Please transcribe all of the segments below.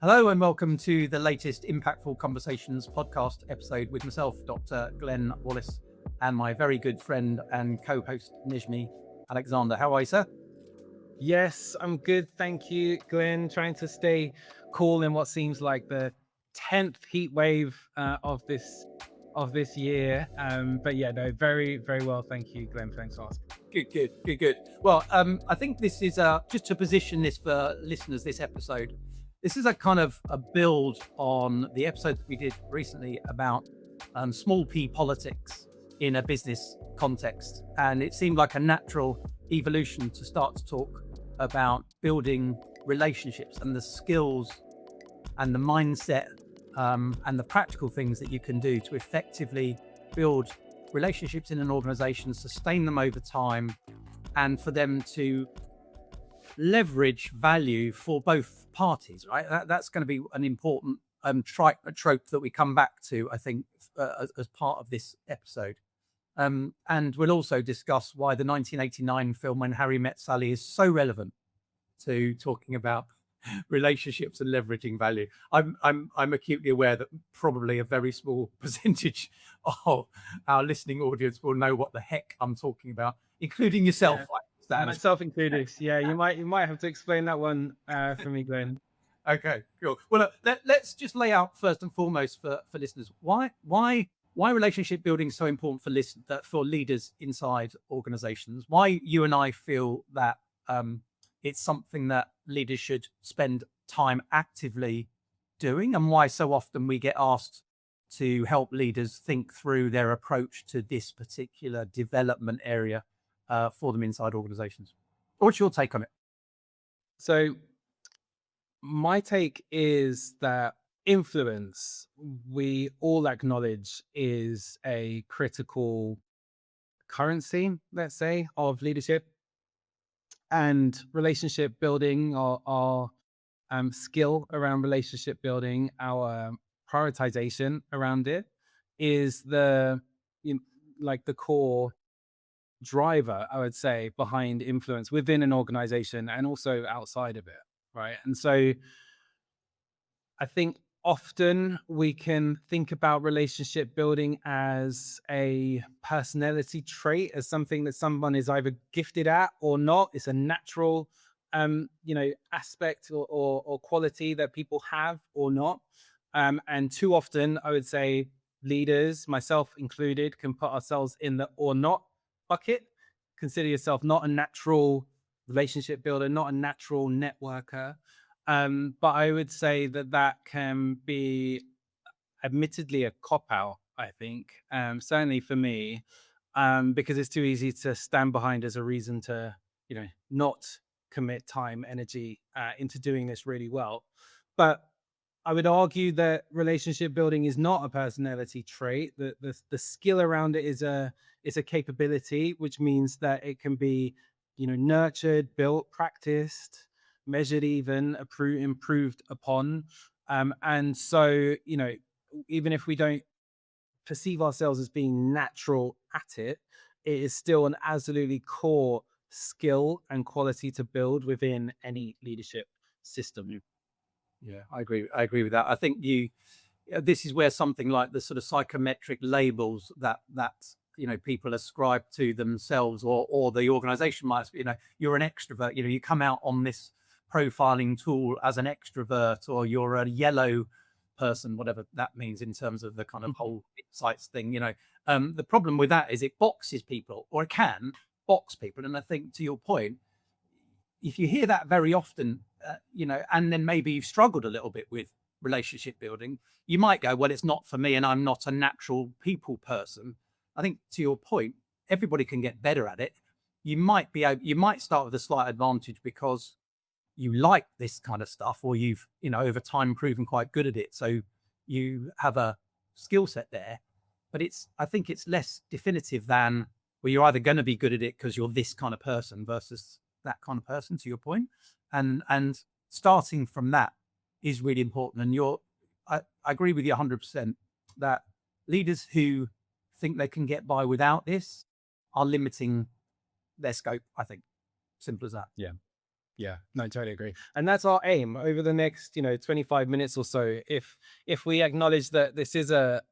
Hello and welcome to the latest Impactful Conversations podcast episode with myself, Dr. Glenn Wallis, and my very good friend and co-host, Nejmi Alexander. How are you, sir? Yes, I'm good. Thank you, Glenn. Trying to stay cool in what seems like the 10th heat wave of this year. But yeah, no, very, very well. Thank you, Glenn. Thanks for asking. Good. Well, I think this is just to position this for listeners, this episode. This is a kind of a build on the episode that we did recently about small p politics in a business context. And it seemed like a natural evolution to start to talk about building relationships and the skills and the mindset and the practical things that you can do to effectively build relationships in an organization, sustain them over time, and for them to leverage value for both parties, right? That's going to be an important trope that we come back to, I think, as part of this episode. And we'll also discuss why the 1989 film When Harry Met Sally is so relevant to talking about relationships and leveraging value. I'm acutely aware that probably a very small percentage of our listening audience will know what the heck I'm talking about, including yourself. Yeah. Myself included. Yeah, you might have to explain that one for me, Glenn. Okay, cool. Well, let's just lay out first and foremost for listeners why relationship building is so important for leaders inside organizations. Why you and I feel that it's something that leaders should spend time actively doing, and why so often we get asked to help leaders think through their approach to this particular development area for them inside organizations. What's your take on it? So my take is that influence, we all acknowledge, is a critical currency, let's say, of leadership. And relationship building, our skill around relationship building, our prioritization around it is the core driver, I would say, behind influence within an organization and also outside of it, right? And so I think often we can think about relationship building as a personality trait, as something that someone is either gifted at or not. It's a natural, aspect or quality that people have or not. And too often, I would say, leaders, myself included, can put ourselves in the or not bucket. Consider yourself not a natural relationship builder, not a natural networker. But I would say that can be admittedly a cop-out, I think, certainly for me, because it's too easy to stand behind as a reason to, not commit time, energy into doing this really well. But I would argue that relationship building is not a personality trait. The skill around it is a capability, which means that it can be, nurtured, built, practiced, measured, even improved upon. And so, even if we don't perceive ourselves as being natural at it, it is still an absolutely core skill and quality to build within any leadership system. Yeah, I agree with that. I think this is where something like the sort of psychometric labels that people ascribe to themselves or the organization might, you're an extrovert, you come out on this profiling tool as an extrovert, or you're a yellow person, whatever that means in terms of the kind of whole insights thing. The problem with that is it boxes people, or it can box people. And I think, to your point, if you hear that very often, and then maybe you've struggled a little bit with relationship building, you might go, well, it's not for me and I'm not a natural people person. I think, to your point, everybody can get better at it. You might start with a slight advantage because you like this kind of stuff, or you've, over time proven quite good at it. So you have a skill set there, but I think it's less definitive than, well, you're either going to be good at it because you're this kind of person versus that kind of person, to your point. And starting from that is really important. And I agree with you 100% that leaders who think they can get by without this are limiting their scope, I think. Simple as that. Yeah. Yeah, no, totally agree. And that's our aim over the next, 25 minutes or so. If we acknowledge that this is a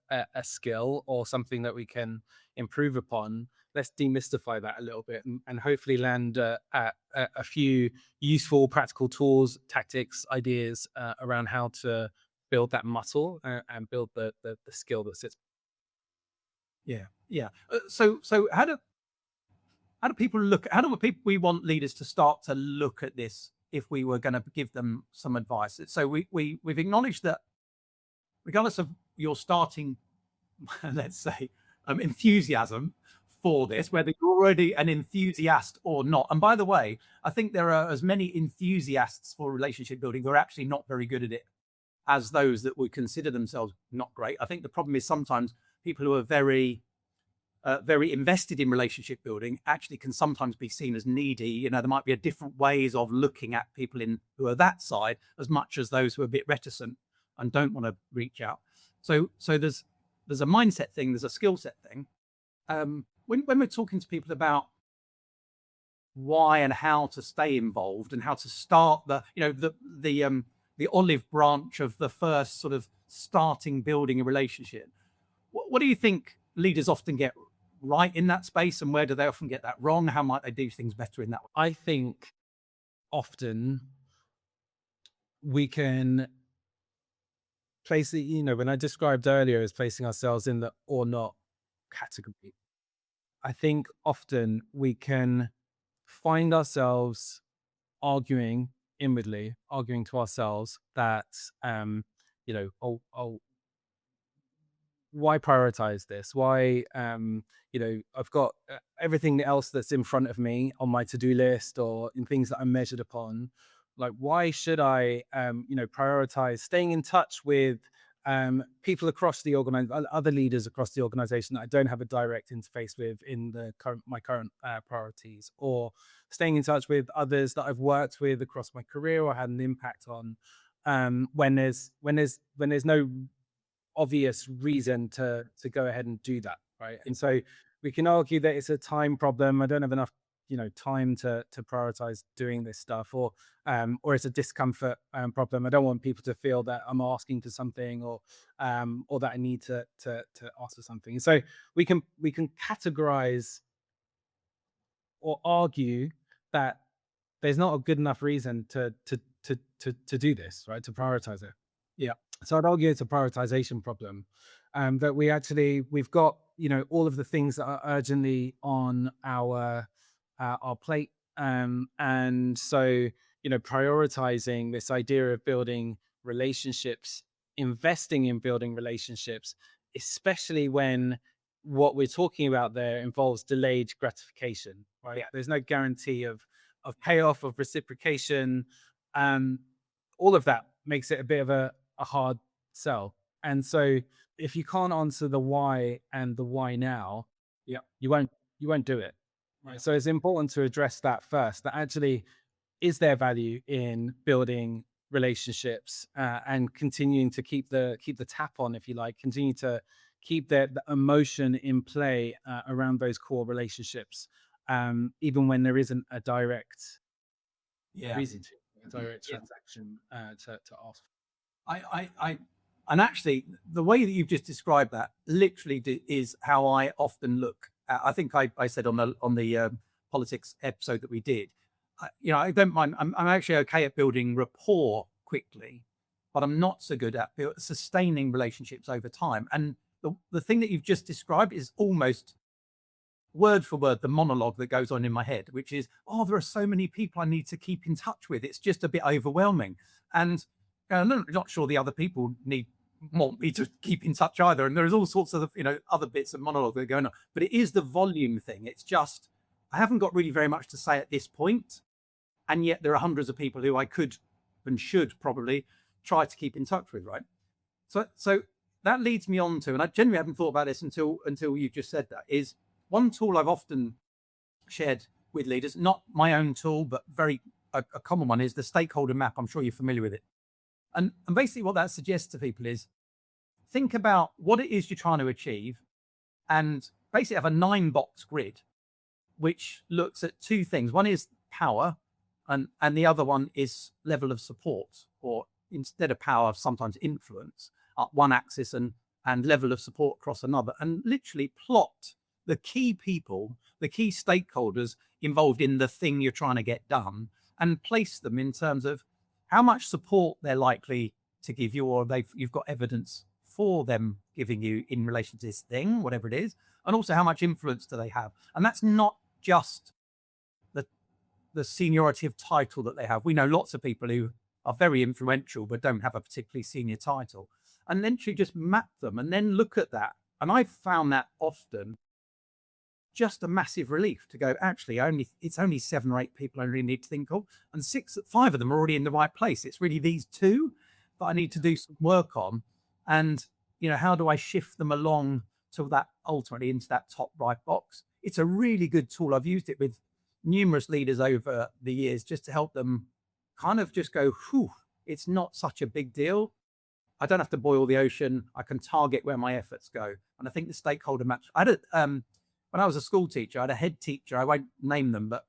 skill or something that we can improve upon, let's demystify that a little bit and hopefully land at a few useful practical tools, tactics, ideas around how to build that muscle and build the skill that sits. Yeah, yeah. So how do people look? How do people we want leaders to start to look at this if we were going to give them some advice? So we've acknowledged that regardless of your starting, let's say, enthusiasm for this, whether you're already an enthusiast or not. And by the way, I think there are as many enthusiasts for relationship building who are actually not very good at it as those that would consider themselves not great. I think the problem is sometimes people who are very invested in relationship building actually can sometimes be seen as needy. There might be a different ways of looking at people in who are that side as much as those who are a bit reticent and don't want to reach out. So there's a mindset thing, there's a skill set thing. When we're talking to people about why and how to stay involved and how to start the olive branch of the first sort of starting building a relationship, what do you think leaders often get right in that space, and where do they often get that wrong? How might they do things better in that way? I think often we can place it, when I described earlier as placing ourselves in the or not category, I think often we can find ourselves arguing inwardly, arguing to ourselves that, oh, why prioritize this? Why, I've got everything else that's in front of me on my to-do list or in things that I'm measured upon. Like, why should I, prioritize staying in touch with people across the organization, other leaders across the organization that I don't have a direct interface with in my current priorities, or staying in touch with others that I've worked with across my career or had an impact on, when there's no obvious reason to go ahead and do that, right? And so we can argue that it's a time problem. I don't have enough, time to prioritize doing this stuff, or it's a discomfort problem. I don't want people to feel that I'm asking for something, or that I need to ask for something. And so we can categorize or argue that there's not a good enough reason to do this, right? To prioritize it. Yeah. So I'd argue it's a prioritization problem. That we've got, all of the things that are urgently on our plate. And so, prioritizing this idea of building relationships, investing in building relationships, especially when what we're talking about there involves delayed gratification, right? Yeah. There's no guarantee of payoff, of reciprocation. All of that makes it a bit of a hard sell. And so if you can't answer the why and the why now, Yeah. you won't do it. Right. So it's important to address that first. That actually, is there value in building relationships and continuing to keep the tap on, if you like, continue to keep the emotion in play around those core relationships, even when there isn't a direct reason to, a direct transaction to ask. I and actually the way that you've just described that literally is how I often look at, I think I said on the politics episode that we did, I don't mind, I'm actually okay at building rapport quickly, but I'm not so good at sustaining relationships over time. And the thing that you've just described is almost word for word the monologue that goes on in my head, which is, oh, there are so many people I need to keep in touch with, it's just a bit overwhelming. And I'm not sure the other people want me to keep in touch either. And there's all sorts of other bits of monologue that are going on, but it is the volume thing. It's just, I haven't got really very much to say at this point, and yet there are hundreds of people who I could and should probably try to keep in touch with, right? So that leads me on to, and I genuinely haven't thought about this until you've just said that, is one tool I've often shared with leaders, not my own tool, but a common one, is the stakeholder map. I'm sure you're familiar with it. And basically what that suggests to people is, think about what it is you're trying to achieve, and basically have a 9-box grid, which looks at two things. One is power, And the other one is level of support, or instead of power, sometimes influence, up one axis, and level of support across another, and literally plot the key people, the key stakeholders involved in the thing you're trying to get done, and place them in terms of how much support they're likely to give you, or you've got evidence for them giving you in relation to this thing, whatever it is, and also how much influence do they have. And that's not just the seniority of title that they have. We know lots of people who are very influential but don't have a particularly senior title, and then you just map them and then look at that. And I've found that often just a massive relief to go, actually, it's only 7 or 8 people I really need to think of, and 5 of them are already in the right place. It's really these 2 that I need to do some work on. And, how do I shift them along to that, ultimately into that top right box? It's a really good tool. I've used it with numerous leaders over the years just to help them kind of just go, whew, it's not such a big deal. I don't have to boil the ocean. I can target where my efforts go. And I think the stakeholder match, when I was a school teacher, I had a head teacher, I won't name them, but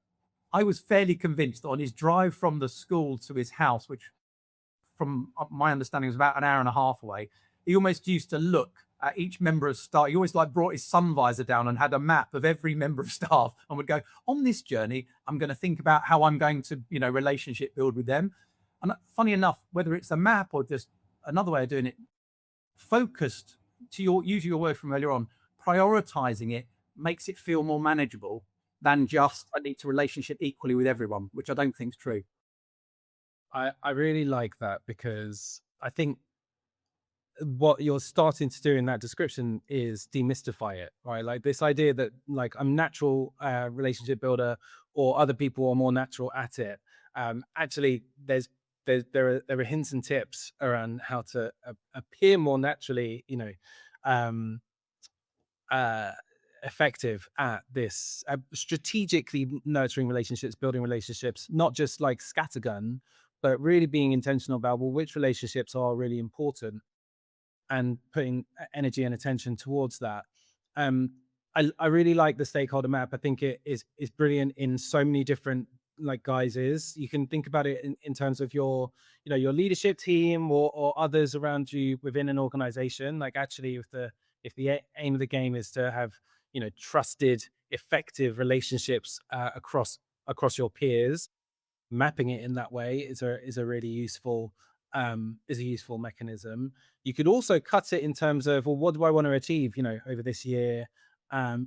I was fairly convinced that on his drive from the school to his house, which from my understanding was about an hour and a half away, he almost used to look at each member of staff. He always brought his sun visor down and had a map of every member of staff and would go, on this journey, I'm going to think about how I'm going to, relationship build with them. And funny enough, whether it's a map or just another way of doing it, focused, to use your word from earlier on, prioritizing it makes it feel more manageable than just, I need to relationship equally with everyone, which I don't think is true. I really like that, because I think what you're starting to do in that description is demystify it, right? Like this idea that like I'm natural relationship builder, or other people are more natural at it. Actually, there are hints and tips around how to appear more naturally, effective at this, strategically nurturing relationships, building relationships, not just like scattergun, but really being intentional about, well, which relationships are really important, and putting energy and attention towards that. I really like the stakeholder map. I think it is brilliant in so many different like guises. You can think about it in terms of your your leadership team, or others around you within an organization. Like actually, if the aim of the game is to have trusted, effective relationships across your peers, mapping it in that way is a really useful mechanism. You could also cut it in terms of, well, what do I want to achieve over this year?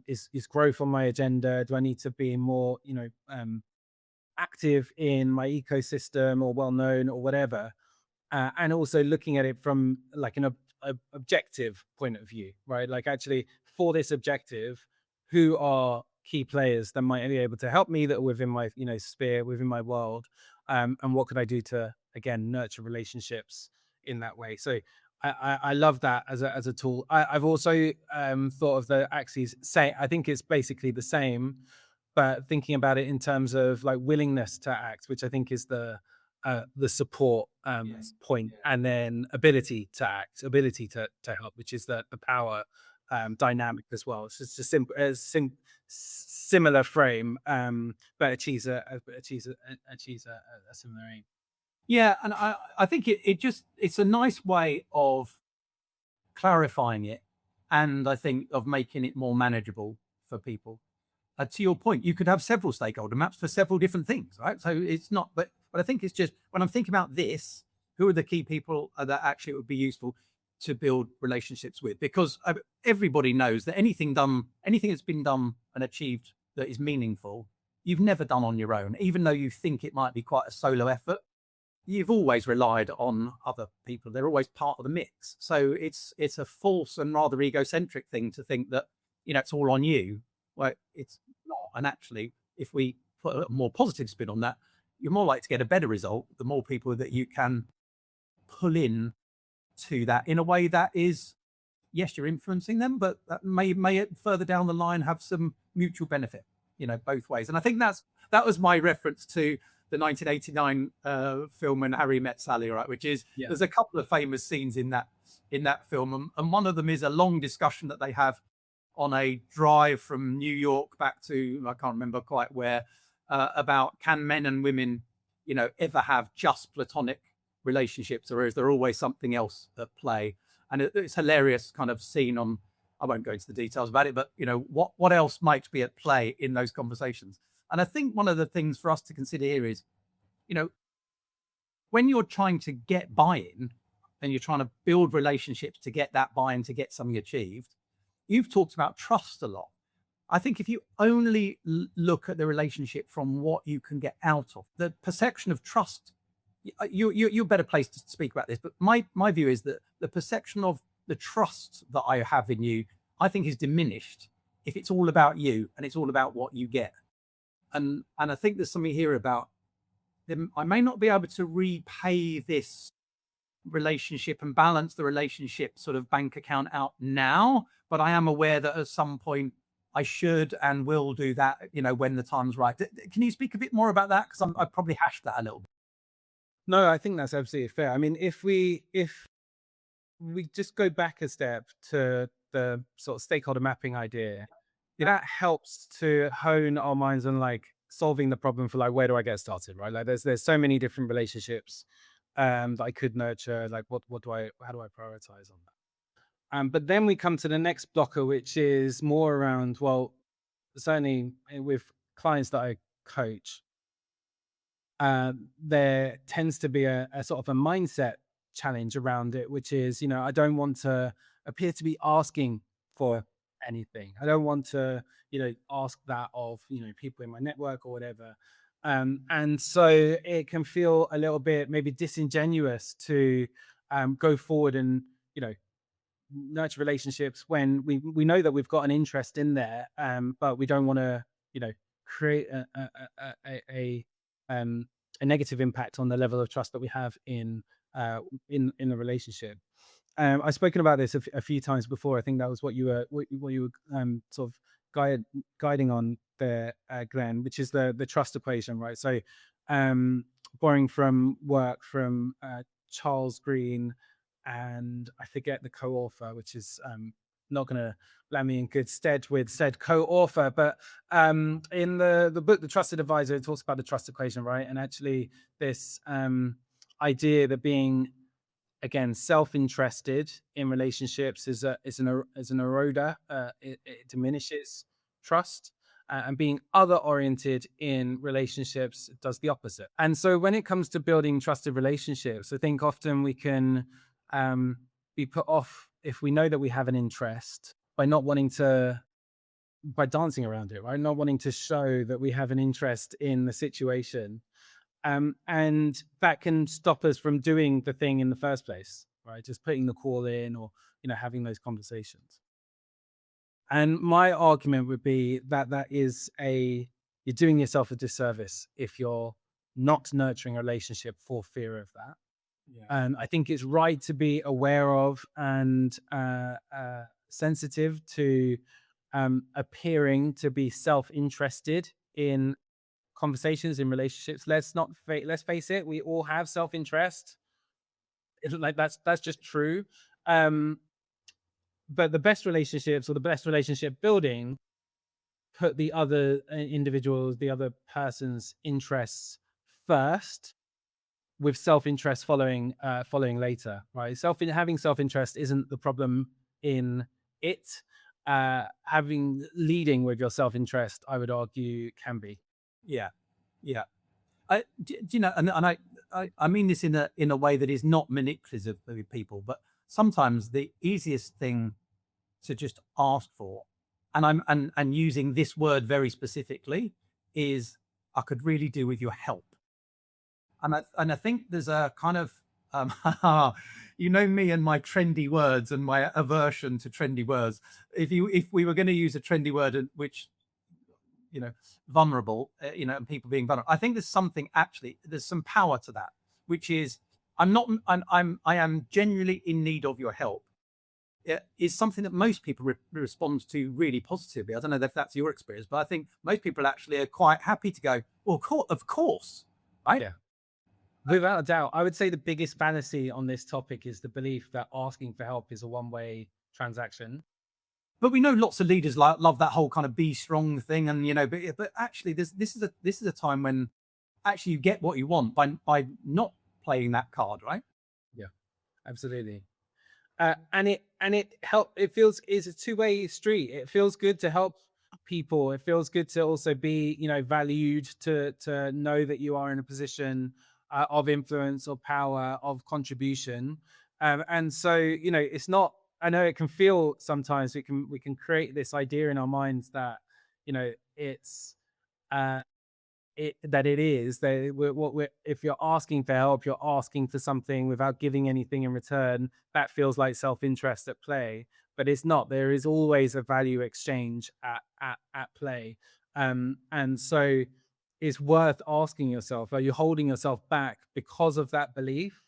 Is growth on my agenda? Do I need to be more active in my ecosystem, or well known, or whatever? And also looking at it from like an objective point of view, right? Like actually, for this objective, who are key players that might be able to help me, that are within my sphere, within my world, and what could I do to again nurture relationships in that way? So I love that as a tool. I've also thought of the axes. I think it's basically the same, but thinking about it in terms of like willingness to act, which I think is the support point, and then ability to act, ability to help, which is the power dynamic as well. It's just a similar frame, but achieves a similar aim. Yeah, and I think it's a nice way of clarifying it, and I think of making it more manageable for people. To your point, you could have several stakeholder maps for several different things, right? So it's not, but I think it's just, when I'm thinking about this, who are the key people that actually it would be useful to build relationships with? Because everybody knows that anything that's been done and achieved that is meaningful, you've never done on your own. Even though you think it might be quite a solo effort, you've always relied on other people. They're always part of the mix. So it's a false and rather egocentric thing to think that it's all on you. Well, it's not. And actually, if we put a more positive spin on that, you're more likely to get a better result the more people that you can pull in to that in a way that is, yes, you're influencing them, but that may further down the line have some mutual benefit, both ways. And I think that was my reference to the 1989 film When Harry Met Sally, right? Which is, there's a couple of famous scenes in that film, and one of them is a long discussion that they have on a drive from New York back to, I can't remember quite where, about can men and women ever have just platonic relationships, or is there always something else at play? And it's hilarious kind of scene on, I won't go into the details about it, but what else might be at play in those conversations? And I think one of the things for us to consider here is, when you're trying to get buy-in and you're trying to build relationships to get that buy-in, to get something achieved, you've talked about trust a lot. I think if you only look at the relationship from what you can get out of, the perception of trust, you're better placed to speak about this, but my view is that the perception of the trust that I have in you, I think, is diminished if it's all about you and it's all about what you get. And I think there's something here about I may not be able to repay this relationship and balance the relationship sort of bank account out now, but I am aware that at some point I should and will do that, when the time's right. Can you speak a bit more about that? Because I probably hashed that a little bit. No, I think that's absolutely fair. I mean, if we just go back a step to the sort of stakeholder mapping idea, that helps to hone our minds on like solving the problem for like, where do I get started, right? Like there's so many different relationships that I could nurture. Like how do I prioritize on that? But then we come to the next blocker, which is more around, well, certainly with clients that I coach, there tends to be a sort of a mindset challenge around it, which is, I don't want to appear to be asking for anything. I don't want to, ask that of, people in my network or whatever. And so it can feel a little bit maybe disingenuous to go forward and, nurture relationships when we know that we've got an interest in there, but we don't want to, create a negative impact on the level of trust that we have in the relationship. I've spoken about this a few times before. I think that was what you were sort of guiding on there, Glenn, which is the trust equation, right? So, borrowing from work from Charles Green, and I forget the co-author, which is not going to land me in good stead with said co-author, but in the book The Trusted Advisor, it talks about the trust equation, right? And actually this idea that being, again, self-interested in relationships is an eroder. It diminishes trust, and being other-oriented in relationships does the opposite. And so when it comes to building trusted relationships, I think often we can be put off if we know that we have an interest by dancing around it, right? Not wanting to show that we have an interest in the situation. And that can stop us from doing the thing in the first place, right? Just putting the call in or, having those conversations. And my argument would be that you're doing yourself a disservice if you're not nurturing a relationship for fear of that. Yeah. And I think it's right to be aware of and sensitive to appearing to be self-interested in conversations, in relationships. Let's face it, we all have self-interest. Like that's just true. But the best relationships or the best relationship building put the other individuals, the other person's interests first, with self-interest following later, right? Having self-interest isn't the problem in it. Leading with your self-interest, I would argue, can be. Yeah. And I mean this in a way that is not manipulative with people, but sometimes the easiest thing to just ask for, and using this word very specifically, is I could really do with your help. And I think there's a kind of me and my trendy words and my aversion to trendy words. If we were going to use a trendy word, which vulnerable, and people being vulnerable, I think there's some power to that, which is I am genuinely in need of your help. It is something that most people respond to really positively. I don't know if that's your experience, but I think most people actually are quite happy to go, well, of course, right? Yeah. Without a doubt, I would say the biggest fallacy on this topic is the belief that asking for help is a one-way transaction. But we know lots of leaders love that whole kind of be strong thing, and but actually, this is a time when actually you get what you want by not playing that card, right? Yeah, absolutely. And it help. It feels it's a two-way street. It feels good to help people. It feels good to also be, valued. To know that you are in a position of influence or power of contribution. And so, it's not. I know it can feel sometimes we can create this idea in our minds that it's uh, that it is that if you're asking for help, you're asking for something without giving anything in return. That feels like self-interest at play, but it's not. There is always a value exchange at play. And so it's worth asking yourself, are you holding yourself back because of that belief?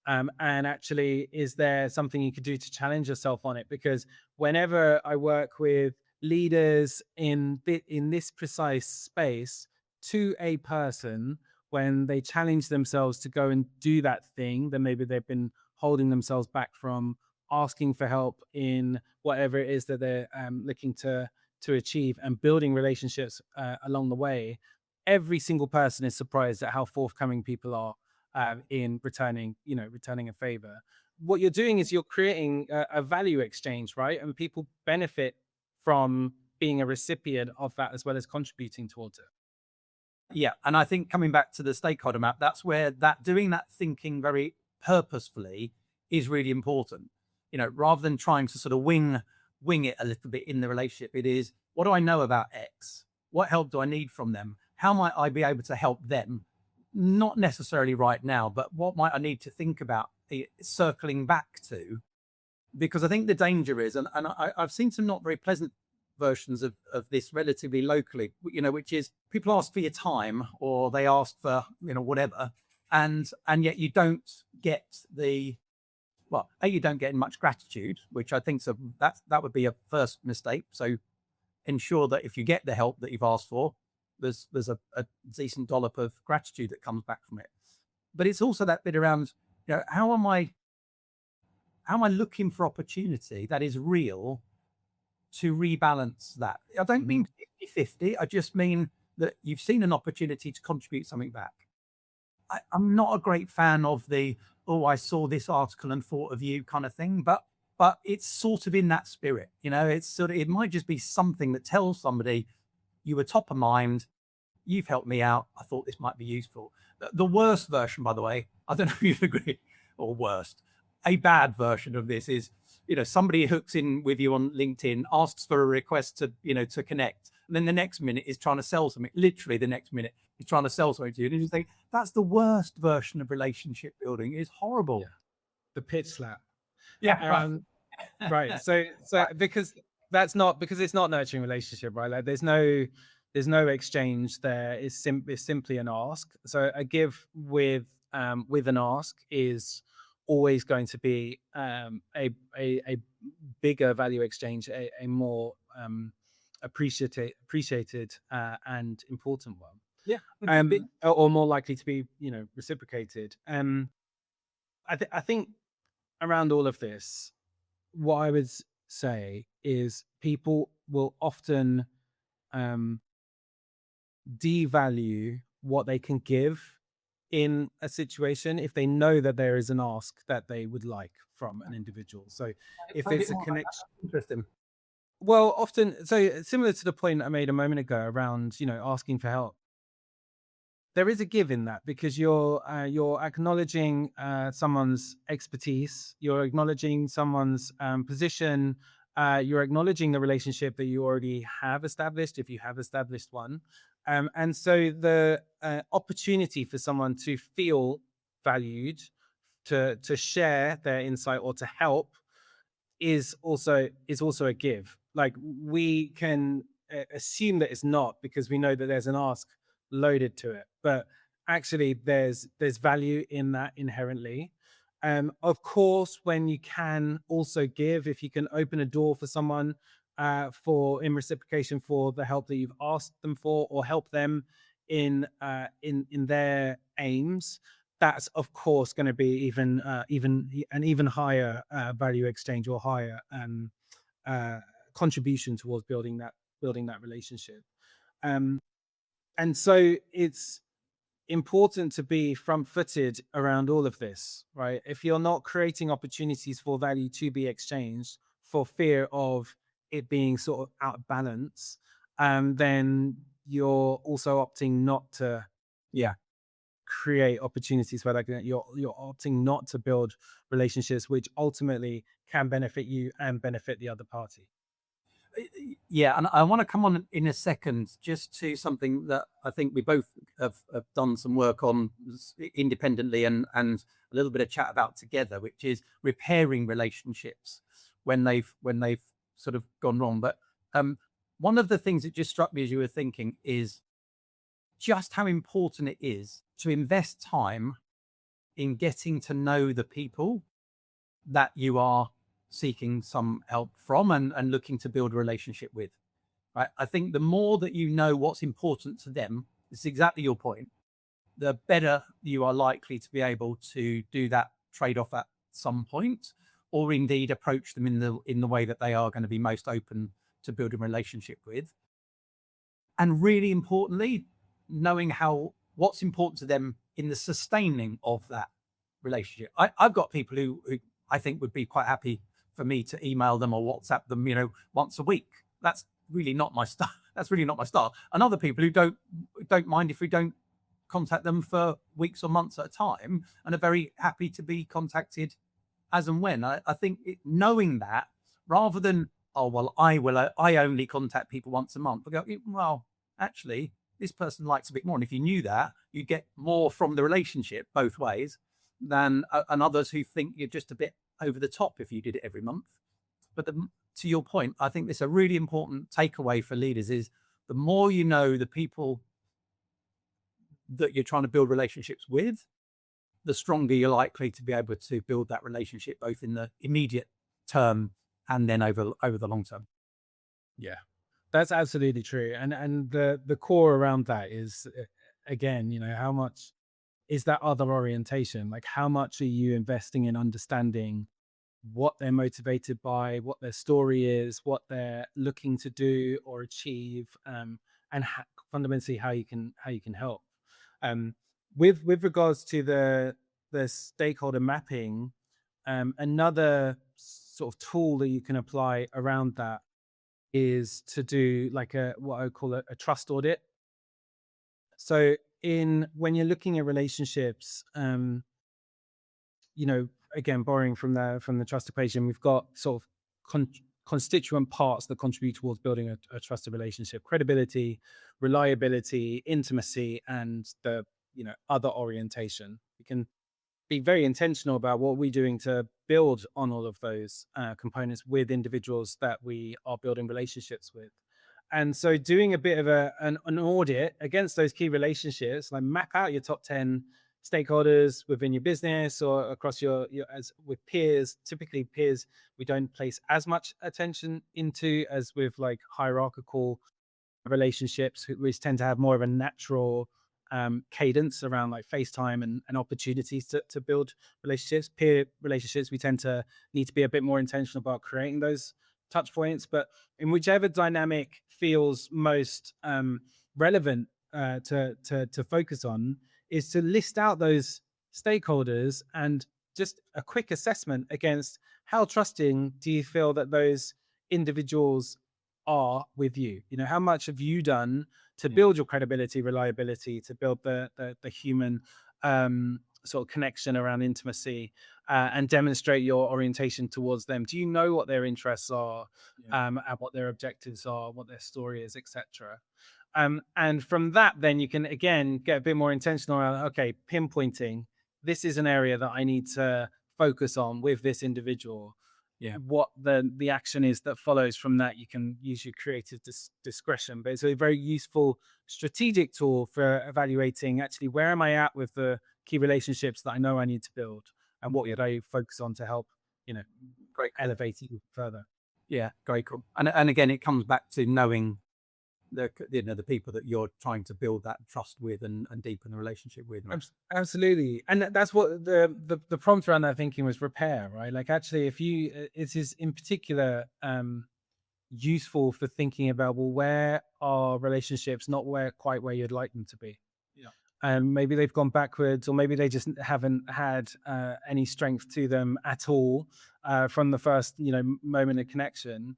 And actually, is there something you could do to challenge yourself on it? Because whenever I work with leaders in this precise space, to a person, when they challenge themselves to go and do that thing, then maybe they've been holding themselves back from asking for help in whatever it is that they're looking to achieve, and building relationships along the way. Every single person is surprised at how forthcoming people are in returning a favor. What you're doing is you're creating a value exchange, right? And people benefit from being a recipient of that as well as contributing towards it. Yeah, and I think coming back to the stakeholder map, that's where that doing that thinking very purposefully is really important. Rather than trying to sort of wing it a little bit in the relationship, it is, what do I know about X? What help do I need from them? How might I be able to help them? Not necessarily right now, but what might I need to think about circling back to? Because I think the danger is, and I've seen some not very pleasant versions of this relatively locally, which is people ask for your time, or they ask for, whatever. And yet you don't get you don't get much gratitude, which I think that would be a first mistake. So ensure that if you get the help that you've asked for, there's a decent dollop of gratitude that comes back from it. But it's also that bit around, how am I looking for opportunity that is real to rebalance that? I don't Mhm. mean 50-50. I just mean that you've seen an opportunity to contribute something back. I'm not a great fan of the, oh, I saw this article and thought of you kind of thing, but it's sort of in that spirit. It's sort of, it might just be something that tells somebody you were top of mind, you've helped me out, I thought this might be useful. The worst version, by the way, I don't know if you agree, or worst, a bad version of this is, somebody hooks in with you on LinkedIn, asks for a request to connect, and then the next minute is trying to sell something. Literally the next minute he's trying to sell something to you, and you just think that's the worst version of relationship building. It's Yeah, horrible. the pitch slap. Yeah, right. Um, right. So because because it's not nurturing relationship, right? Like there's no exchange there. It's simply an ask. So a give with an ask is always going to be a bigger value exchange, a more appreciated and important one. Yeah, bit. Or more likely to be, reciprocated. I think around all of this, what I would say is people will often um, devalue what they can give in a situation if they know that there is an ask that they would like from an individual. So if A bit it's a more. connection, Interesting. well, often, so similar to the point I made a moment ago around, asking for help. There is a give in that because you're acknowledging someone's expertise, you're acknowledging someone's position, you're acknowledging the relationship that you already have established if you have established one, and so the opportunity for someone to feel valued, to share their insight or to help is also a give. Like we can assume that it's not because we know that there's an ask loaded to it, but actually there's value in that inherently. Of course, when you can also give, if you can open a door for someone for in reciprocation for the help that you've asked them for, or help them in their aims, that's of course going to be even higher value exchange, or higher uh, contribution towards building that relationship. Um, and so important to be front-footed around all of this, right? If you're not creating opportunities for value to be exchanged for fear of it being sort of out of balance, then you're also opting not to Yeah. create opportunities where, like, you're opting not to build relationships which ultimately can benefit you and benefit the other party. Yeah, and I want to come on in a second just to something that I think we both have done some work on independently and a little bit of chat about together, which is repairing relationships when they've sort of gone wrong. But one of the things that just struck me as you were thinking is just how important it is to invest time in getting to know the people that you are seeking some help from and looking to build a relationship with. Right. I think the more that you know what's important to them, it's exactly your point, the better you are likely to be able to do that trade-off at some point, or indeed approach them in the way that they are going to be most open to building a relationship with. And really importantly, knowing what's important to them in the sustaining of that relationship. I've got people who I think would be quite happy for me to email them or WhatsApp them, once a week. That's really not my style. That's really not my style. And other people who don't mind if we don't contact them for weeks or months at a time and are very happy to be contacted as and when. I think knowing that, rather than, oh well, I only contact people once a month. I go, well, actually, this person likes a bit more. And if you knew that, you get more from the relationship both ways than and others who think you're just a bit over the top if you did it every month. But to your point, I think this a really important takeaway for leaders is the more you know the people that you're trying to build relationships with, the stronger you're likely to be able to build that relationship both in the immediate term and then over the long term. Yeah, that's absolutely true. And the core around that is, again, how much is that other orientation? Like, how much are you investing in understanding what they're motivated by, what their story is, what they're looking to do or achieve, and fundamentally how you can help. With regards to the stakeholder mapping, another sort of tool that you can apply around that is to do like what I would call a trust audit. So when you're looking at relationships, again, borrowing from the trust equation, we've got sort of constituent parts that contribute towards building a trusted relationship: credibility, reliability, intimacy, and the other orientation. We can be very intentional about what we're doing to build on all of those components with individuals that we are building relationships with. And so doing a bit of an audit against those key relationships, like map out your top 10 stakeholders within your business or across your as with peers. Typically peers we don't place as much attention into as with like hierarchical relationships, which tend to have more of a natural cadence around like FaceTime and opportunities to build relationships. Peer relationships, we tend to need to be a bit more intentional about creating those touch points. But in whichever dynamic feels most relevant to focus on, is to list out those stakeholders and just a quick assessment against how trusting do you feel that those individuals are with you. How much have you done to build your credibility, reliability, to build the human sort of connection around intimacy, and demonstrate your orientation towards them? Do you know what their interests are, and what their objectives are, what their story is, etc.? And from that, then you can again get a bit more intentional around, okay, pinpointing, this is an area that I need to focus on with this individual. What the action is that follows from that, you can use your creative discretion. But it's a very useful strategic tool for evaluating actually where am I at with the key relationships that I know I need to build, and what would I focus on to help Great. elevate it further. Yeah, very cool. And again, it comes back to knowing the people that you're trying to build that trust with and deepen the relationship with. Right? Absolutely. And that's what the prompt around that thinking was: repair, right? Like, actually, if you it is in particular useful for thinking about, well, where are relationships not quite where you'd like them to be? and maybe they've gone backwards, or maybe they just haven't had any strength to them at all from the first moment of connection,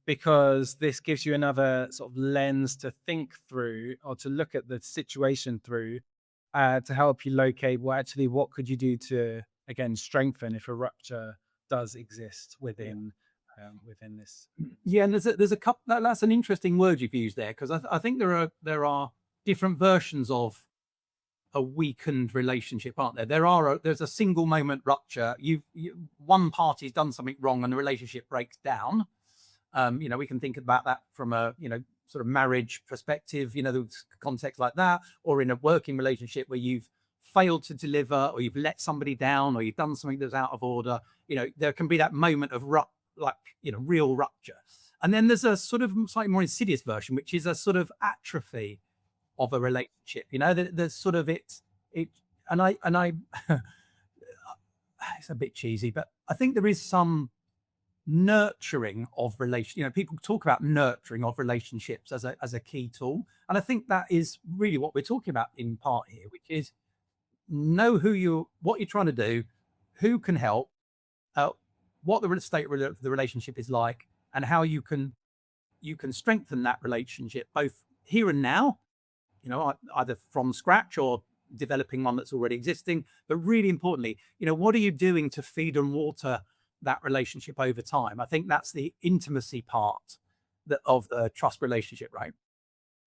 because this gives you another sort of lens to think through, or to look at the situation through, to help you locate, well, actually, what could you do to, again, strengthen if a rupture does exist Yeah. within this. Yeah, and there's a couple. That's an interesting word you've used there, because I think there are different versions of a weakened relationship, aren't there? There's a single moment rupture. One party's done something wrong and the relationship breaks down. We can think about that from a sort of marriage perspective. There's context like that, or in a working relationship where you've failed to deliver, or you've let somebody down, or you've done something that's out of order. There can be that moment of real rupture. And then there's a sort of slightly more insidious version, which is a sort of atrophy of a relationship. There's sort of it, and I it's a bit cheesy, but I think there is some nurturing of relation. People talk about nurturing of relationships as a key tool, and I think that is really what we're talking about in part here, which is know what you're trying to do, who can help, uh, what the state of the relationship is like, and how you can strengthen that relationship both here and now, either from scratch or developing one that's already existing. But really importantly, what are you doing to feed and water that relationship over time? I think that's the intimacy part of the trust relationship, right?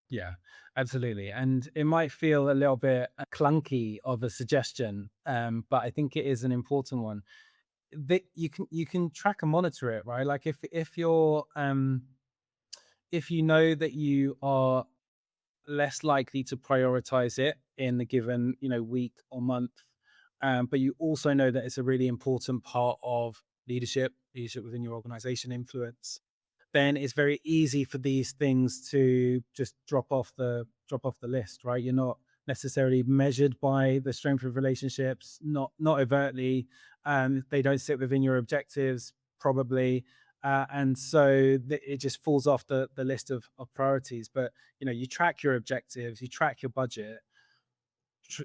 Yeah, absolutely. And it might feel a little bit clunky of a suggestion, but I think it is an important one. That you can track and monitor it, right? Like if you know that you are less likely to prioritize it in the given week or month, but you also know that it's a really important part of leadership within your organization, influence, then it's very easy for these things to just drop off the list, right? You're not necessarily measured by the strength of relationships, not overtly. They don't sit within your objectives, probably. And so it just falls off the list of priorities. But you track your objectives, you track your budget.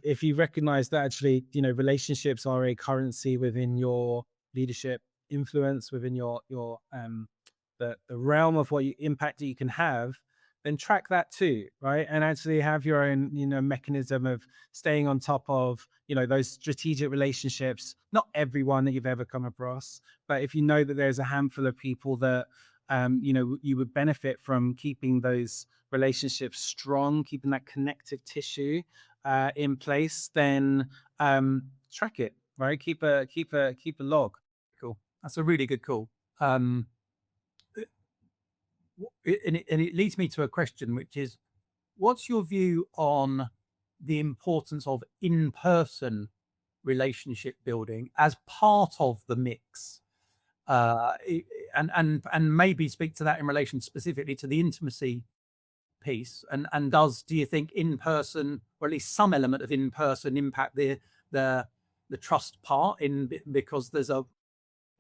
If you recognize that actually relationships are a currency within your leadership influence, within your the realm of what impact that you can have, then track that too, right? And actually have your own mechanism of staying on top of those strategic relationships. Not everyone that you've ever come across, but if you know that there's a handful of people that you would benefit from keeping those relationships strong, keeping that connective tissue in place, then track it, right? Keep a log. Cool. That's a really good call. And it leads me to a question, which is, what's your view on the importance of in-person relationship building as part of the mix? And maybe speak to that in relation specifically to the intimacy piece. And do you think in person, or at least some element of in person, impact the trust part because there's a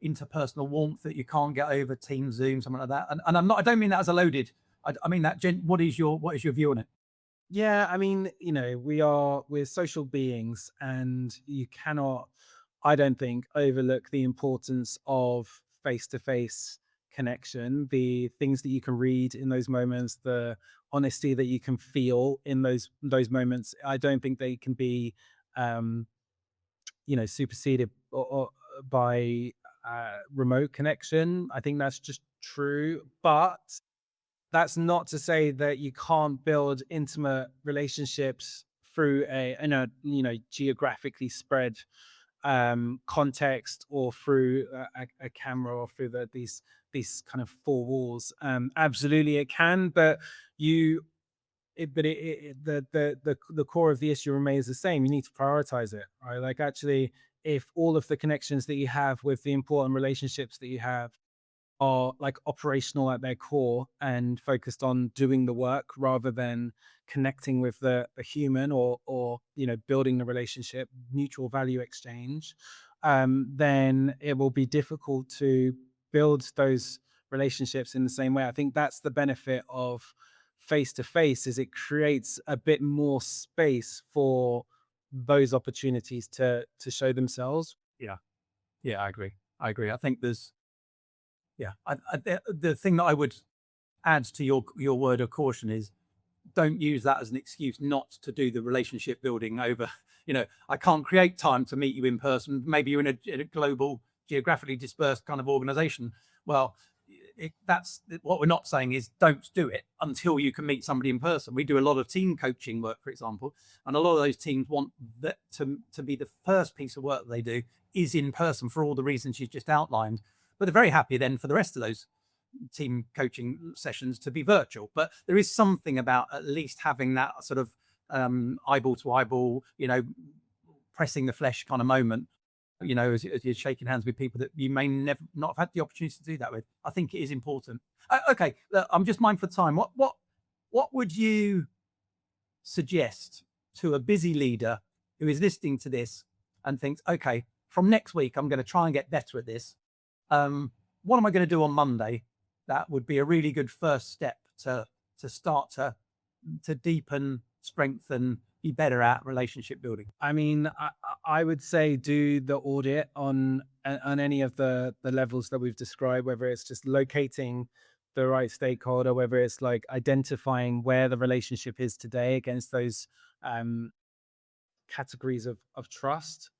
interpersonal warmth that you can't get over Teams, Zoom, something like that? And I don't mean that as a loaded. I mean that. What is your view on it? Yeah, I mean, we're social beings, and you cannot, I don't think, overlook the importance of face-to-face connection, the things that you can read in those moments, the honesty that you can feel in those moments. I don't think they can be um, superseded or by remote connection. I think that's just true, but that's not to say that you can't build intimate relationships through a geographically spread context, or through a camera, or through these kind of four walls. Absolutely it can, but you the core of the issue remains the same. You need to prioritize it, right? Like, actually, if all of the connections that you have with the important relationships that you have are like operational at their core and focused on doing the work rather than connecting with the human, or building the relationship, mutual value exchange, then it will be difficult to build those relationships in the same way. I think that's the benefit of face to face is it creates a bit more space for those opportunities to show themselves. Yeah. Yeah, I agree. I think there's, yeah, the thing that I would add to your word of caution is don't use that as an excuse not to do the relationship building over, I can't create time to meet you in person. Maybe you're in a global, geographically dispersed kind of organization. Well, that's what we're not saying is don't do it until you can meet somebody in person. We do a lot of team coaching work, for example, and a lot of those teams want that to be the first piece of work they do is in person for all the reasons you just outlined. But they're very happy then for the rest of those team coaching sessions to be virtual. But there is something about at least having that sort of eyeball to eyeball, pressing the flesh kind of moment, as you're shaking hands with people that you may never not have had the opportunity to do that with. I think it is important. Okay, look, I'm just mindful of time. What would you suggest to a busy leader who is listening to this and thinks, okay, from next week I'm going to try and get better at this. What am I going to do on Monday? That would be a really good first step to start to deepen, strengthen, be better at relationship building. I mean, I would say do the audit on any of the levels that we've described, whether it's just locating the right stakeholder, whether it's like identifying where the relationship is today against those categories of trust.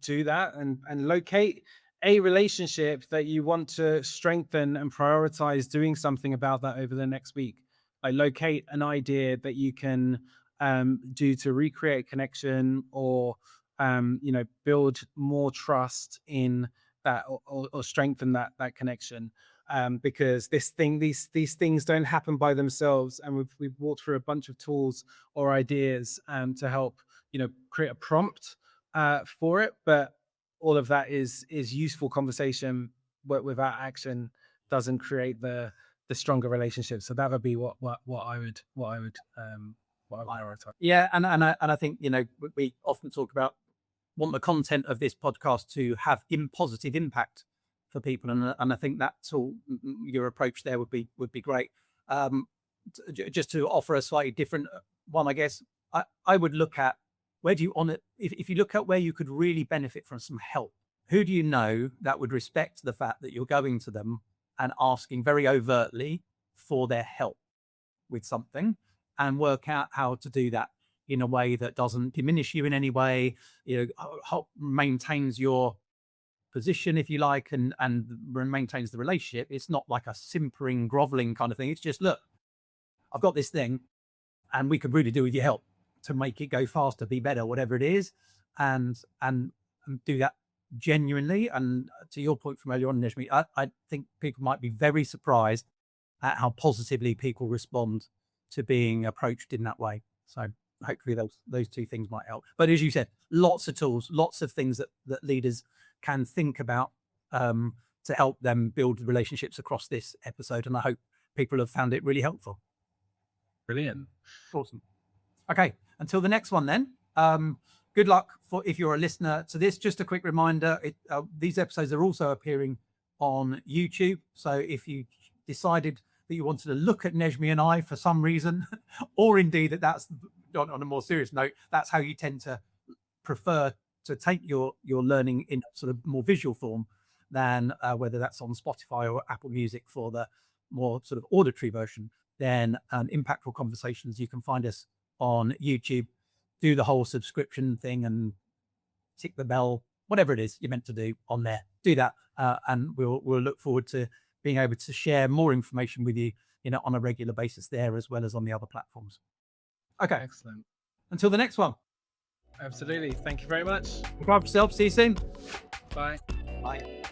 Do that and locate a relationship that you want to strengthen and prioritize doing something about that over the next week. Like locate an idea that you can do to recreate connection or build more trust in that or strengthen that connection. Because these things don't happen by themselves, and we've walked through a bunch of tools or ideas to help create a prompt for it, but all of that is useful conversation, but without action doesn't create the stronger relationship. So that would be what I would prioritize. Yeah, and I think we often talk about want the content of this podcast to have positive impact for people, and I think that's all your approach there would be great. Just to offer a slightly different one, I guess I would look at where do you on it if you look at where you could really benefit from some help. Who do you know that would respect the fact that you're going to them and asking very overtly for their help with something, and work out how to do that in a way that doesn't diminish you in any way, help maintains your position, if you like, and maintains the relationship. It's not like a simpering, groveling kind of thing. It's just, look, I've got this thing and we could really do with your help to make it go faster, be better, whatever it is, and do that genuinely. And to your point from earlier on, Nejmi, I think people might be very surprised at how positively people respond to being approached in that way. So hopefully those two things might help. But as you said, lots of tools, lots of things that leaders can think about to help them build relationships across this episode. And I hope people have found it really helpful. Brilliant. Awesome. Okay, until the next one then. Good luck if you're a listener to this. Just a quick reminder, these episodes are also appearing on YouTube. So if you decided that you wanted to look at Nejmi and I for some reason, or indeed that's on a more serious note, that's how you tend to prefer to take your learning in sort of more visual form than whether that's on Spotify or Apple Music for the more sort of auditory version, then Impactful Conversations, you can find us on YouTube. Do the whole subscription thing and tick the bell, whatever it is you're meant to do on there. Do that, and we'll look forward to being able to share more information with you, on a regular basis there, as well as on the other platforms. Okay. Excellent. Until the next one. Absolutely. Thank you very much. Look after yourself. See you soon. Bye. Bye.